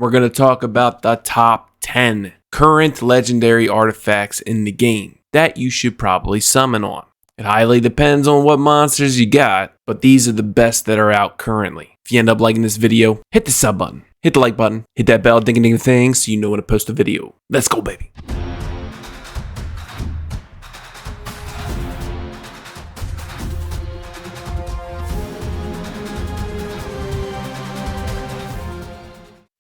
we're going to talk about the top 10 current legendary artifacts in the game that you should probably summon on. It highly depends on what monsters you got, but these are the best that are out currently. If you end up liking this video, hit the sub button, hit the like button, hit that bell ding ding thing so you know when to post a video. Let's go, baby.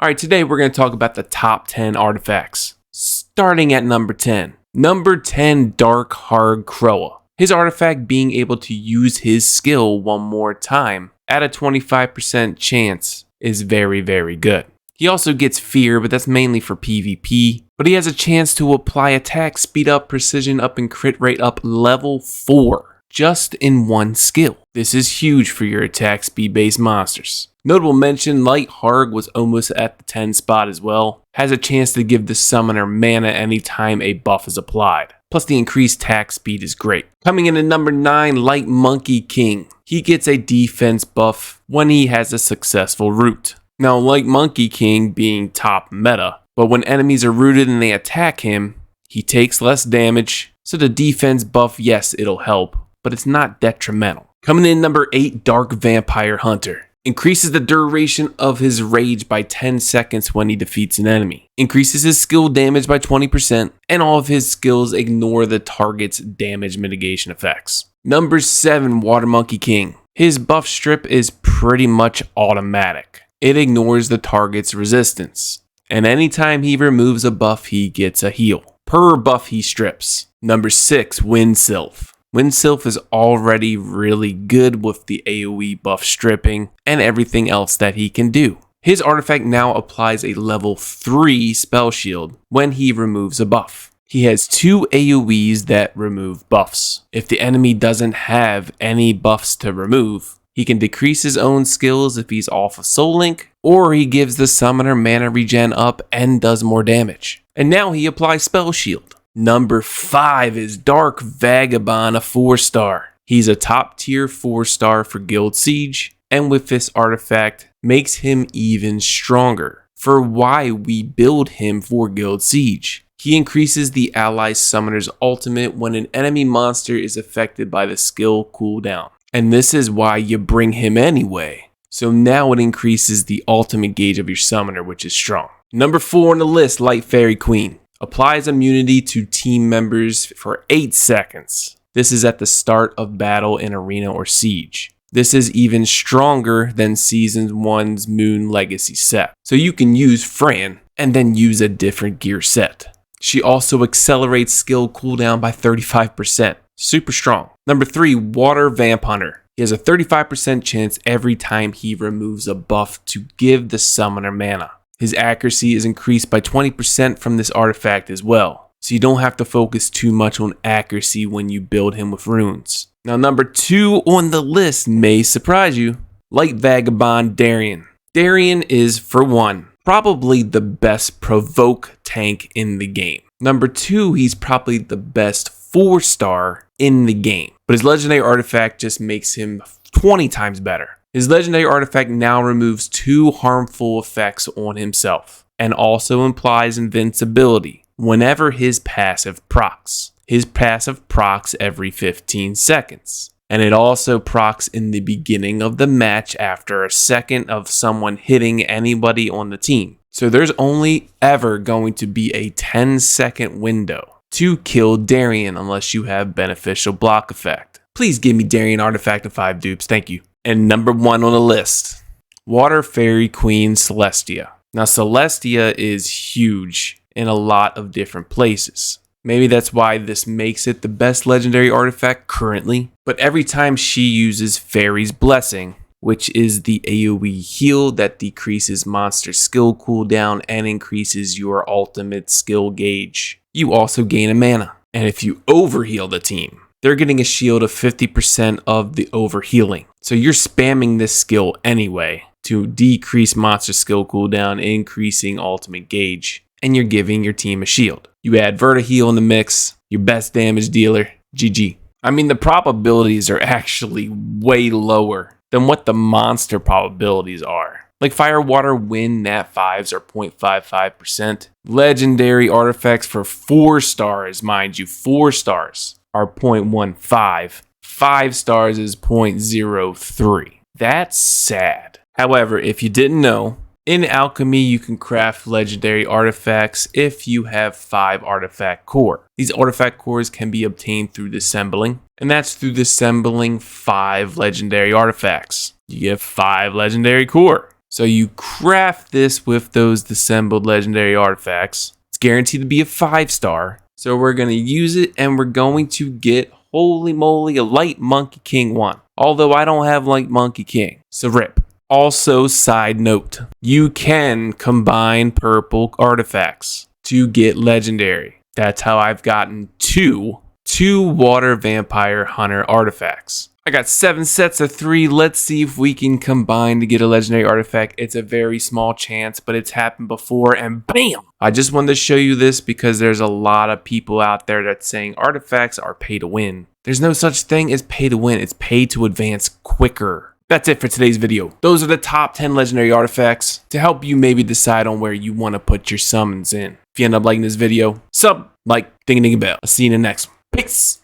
Alright, today we're going to talk about the top 10 artifacts. Starting at number 10. Number 10, Darkhard Cowa. His artifact being able to use his skill one more time at a 25% chance is very, very good. He also gets fear, but that's mainly for PvP. But he has a chance to apply attack, speed up, precision up, and crit rate up level 4. Just in one skill. This is huge for your attack speed based monsters. Notable mention, Light Harg was almost at the 10 spot as well. Has a chance to give the summoner mana anytime a buff is applied. Plus the increased attack speed is great. Coming in at number 9, Light Monkey King. He gets a defense buff when he has a successful root. Now Light Monkey King being top meta, but when enemies are rooted and they attack him, he takes less damage. So the defense buff, yes, it'll help, but it's not detrimental. Coming in number 8, Dark Vampire Hunter. Increases the duration of his rage by 10 seconds when he defeats an enemy. Increases his skill damage by 20%, and all of his skills ignore the target's damage mitigation effects. Number 7, Water Monkey King. His buff strip is pretty much automatic. It ignores the target's resistance, and anytime he removes a buff, he gets a heal. Per buff he strips. Number 6, Wind Sylph. Wind Sylph is already really good with the AoE buff stripping and everything else that he can do. His artifact now applies a level 3 spell shield when he removes a buff. He has 2 AoEs that remove buffs. If the enemy doesn't have any buffs to remove, he can decrease his own skills if he's off of Soul Link, or he gives the summoner mana regen up and does more damage. And now he applies spell shield. Number 5 is Dark Vagabon, a 4-star. He's a top tier 4-star for Guild Siege, and with this artifact makes him even stronger for why we build him for Guild Siege. He increases the ally summoner's ultimate when an enemy monster is affected by the skill cooldown. And this is why you bring him anyway. So now it increases the ultimate gauge of your summoner, which is strong. Number 4 on the list, Light Fairy Queen. Applies immunity to team members for 8 seconds. This is at the start of battle in arena or siege. This is even stronger than Season 1's Moon Legacy set. So you can use Fran and then use a different gear set. She also accelerates skill cooldown by 35%. Super strong. Number 3, Water Vamp Hunter. He has a 35% chance every time he removes a buff to give the summoner mana. His accuracy is increased by 20% from this artifact as well, so you don't have to focus too much on accuracy when you build him with runes. Now number 2 on the list may surprise you, Light Vagabond Darion. Darion is, for one, probably the best provoke tank in the game. Number 2, he's probably the best 4-star in the game, but his legendary artifact just makes him 20 times better. His legendary artifact now removes 2 harmful effects on himself, and also implies invincibility whenever his passive procs. His passive procs every 15 seconds, and it also procs in the beginning of the match after a second of someone hitting anybody on the team. So there's only ever going to be a 10-second window to kill Darion unless you have beneficial block effect. Please give me Darion artifact and 5 dupes, thank you. And number 1 on the list, Water Fairy Queen Celestia. Now Celestia is huge in a lot of different places. Maybe that's why this makes it the best legendary artifact currently. But every time she uses Fairy's Blessing, which is the AoE heal that decreases monster skill cooldown and increases your ultimate skill gauge, you also gain a mana. And if you overheal the team, they're getting a shield of 50% of the overhealing. So you're spamming this skill anyway to decrease monster skill cooldown, increasing ultimate gauge, and you're giving your team a shield. You add Vertiheal in the mix, your best damage dealer, GG. I mean, the probabilities are actually way lower than what the monster probabilities are. Like fire, water, wind, nat 5s are 0.55%. Legendary artifacts for 4 stars, mind you, 4 stars are 0.15. 5 stars is 0.03. That's sad. However, if you didn't know, in Alchemy you can craft legendary artifacts if you have 5 artifact core. These artifact cores can be obtained through dissembling, and that's through dissembling 5 legendary artifacts. You get 5 legendary core. So you craft this with those dissembled legendary artifacts. It's guaranteed to be a 5 star. So we're going to use it and we're going to get, holy moly, a Light Monkey King 1. Although I don't have Light Monkey King. So rip. Also, side note, you can combine purple artifacts to get legendary. That's how I've gotten two Water Vampire Hunter artifacts. I got 7 sets of 3. Let's see if we can combine to get a legendary artifact. It's a very small chance, but it's happened before, and bam! I just wanted to show you this because there's a lot of people out there that's saying artifacts are pay to win. There's no such thing as pay to win. It's pay to advance quicker. That's it for today's video. Those are the top 10 legendary artifacts to help you maybe decide on where you want to put your summons in. If you end up liking this video, sub, like, ding ding bell. I'll see you in the next one. Peace!